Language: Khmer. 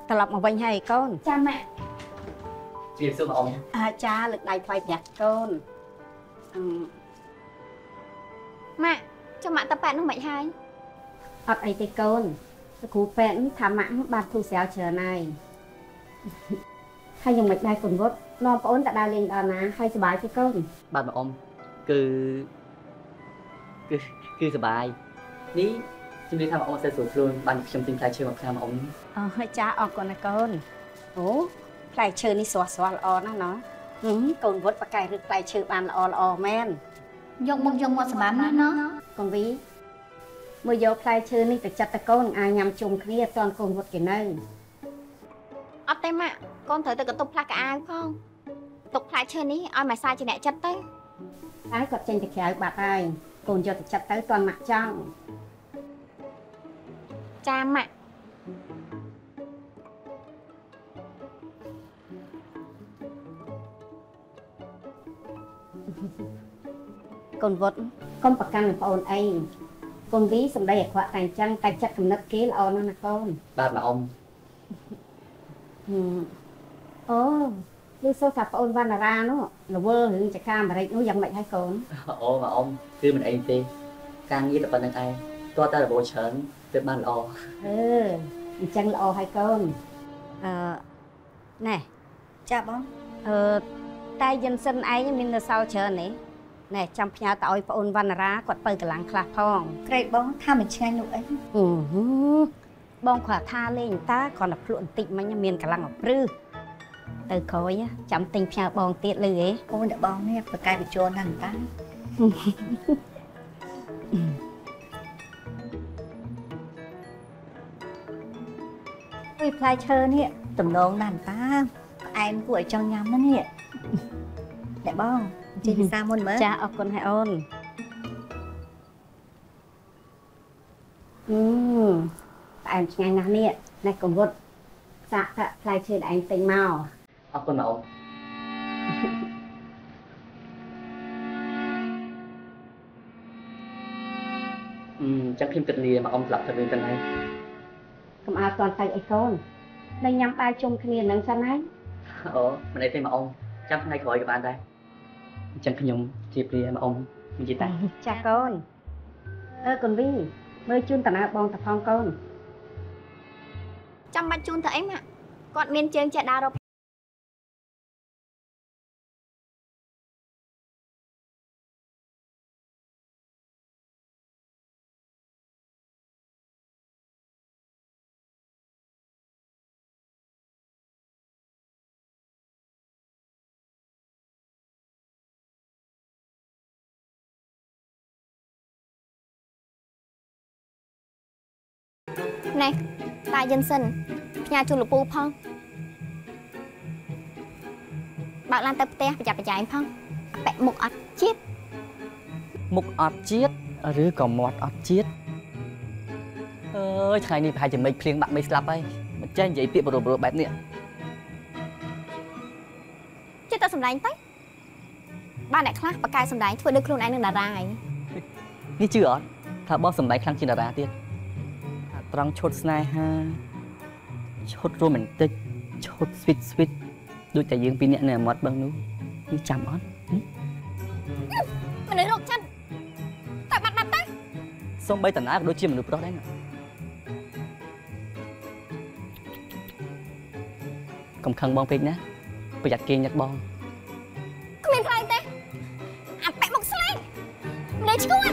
Tao lọc mà quanh hay con. Cha mẹ. Chị xưa mà ông. Cha lực đầy quay nhặt con. Mẹ, cho mẹ tập bạn không mạnh hay. Ọt ấy tê con. Cú phẹn thả mãng bàn thu xéo chờ này. Hay dùng mạch đai cồn vốt. Nó có ổn đã đa lên đó ná. Hay sửa bài tê con. Bạn mà ông. Cứสบายนี่ជំរាបថាបងអូនសេះស្រួលខ្លួនបានខ្ញុំទិញផ្លែឈើមកផ្សាយមកអូនហើយចាអរគុណណាកូនអូផ្លែឈើនេះស្រស់ស្រស់ល្អណាស់ណោះកូនវត្តបកែឬផ្លែឈើបានល្អមែនយកមកសម្រាប់ណាស់ណោះកូនវីមើលយកផ្លែឈើនេះទៅចាត់តកូនអាចញ៉ាំជុំគ្នាអត់ទាន់កូនវត្តគេនៅអត់ទេម៉ាក់កូនត្រូវទៅកន្ទប់ផ្លាស់កៅអៅផងទុកផ្លែឈើនេះឲ្យម៉ែសាជាអ្នកចាត់ទៅតែគាត់ចេញទៅក្រៅបាត់ហើយកូនយកទៅចាត់ទៅទាន់ម៉ាក់ចង់ចាម៉ាក់កូនវត្តកុំប្រកាន់នឹងប្អូនអីកូនវីសំដីអាក្រក់តែអញ្ចឹងតែចិត្តគំនិតគេល្អណាស់ណាកូនបាទម៉ាក់អ៊ំអូលឺសូថាប្អូនវណ្ណារានោះល្វើរឿងចកាអាមេរិកនោះយ៉ាងម៉េចហើយកូនអូម៉ាក់អ៊ំគឺមិនអីទេការងារតែប៉ុណ្្នឹងឯងតើតែរបបច្រើនទើបបានល្អអញ្ចឹងល្អហើយកូនណែចាបងតែយិនសិនឯងមាននៅសល់ច្រើននេះណែចាំផ្ញើទៅឲ្យប្អូនវណ្ណារាគាត់ទៅកន្លងខ្លះផងក្រែកបងថាមិនឆ្ងាញ់នោះអីបងគាត់ថាលេងតាគ្រាន់តែភ្លក់បន្តិចមិញមានកន្លងអព្រឹសទៅក្រោយចាំទិញផ្ញើបងទៀតលឺហ៎អូនតែបងនេះប្រកែកបញ្ចូលណាស់តាពីផ្លែឈើនេះតំណងណាស់តាផ្អែមគួរឲ្យចង់ញ៉ាំណាស់នេះអ្នកបងជិះភាសាមុនមើលចាអរគុណហើយអូនផ្អែមឆ្ងាញ់ណាស់នេះណែកុំវត្តសាក់ផ្លែឈើដែលឯងទិញមកអរគុណម៉ាក់អ៊ំចាំខ្ញុំគិតលាម៉ាក់អ៊ំស្លាប់ទៅវិញទៅហើយកុំអើតន់ទៅអីកូននៅញ៉ាំបាយជុំគ្នានឹងសិនហើយអូមិនអីទេម៉ាក់អ៊ំចាំថ្ងៃក្រោយក៏បានដែរអញ្ចឹងខ្ញុំជម្រាបលាម៉ាក់អ៊ំនិយាយតែចាកូនកូនវីមើលជូនតាណាបងតាផងកូនចាំបាច់ជូនទៅអីម៉ាក់គាត់មានជើងចេះដើររកណែតាយិនសិនផ្ញើជូនលពូផងបើកឡើងទៅផ្ទះប្រយ័ត្នប្រយែងផងពាក់មុខអត់ជាតិមុខអត់ជាតិឬក៏មាត់អត់ជាតិអើយថ្ងៃនេះប្រហែលជាមេឃភ្លៀងបាក់មេឃស្លាប់ហើយមិនចេះនិយាយពាក្យបរោបែបនេះចិត្តតែសម្ដែងទៅបានអ្នកខ្លះបកកែសម្ដែងធ្វើដូចខ្លួនឯងនឹងតារាឯងនេះជឿអត់ថាបងសម្ដែងខ្លាំងជាងតារាទៀតត្រង់ឈុតស្នេហាឈុតរ៉ូមែនទិកឈុតស្វីតស្វីតដូចតែយើងពីរនាក់នៅមាត់បឹងនោះនេះចាំអត់មនុស្សរកចិត្តតែបាត់ទៅសូម្បីតាណាក៏ដូចជាមនុស្សប្រុសដែរកុំខឹងបងពេកណាប្រយ័ត្នគេញឹកបងគ្មានខ្លាំងទេអាពាក់មុខស្លេងលេឈួន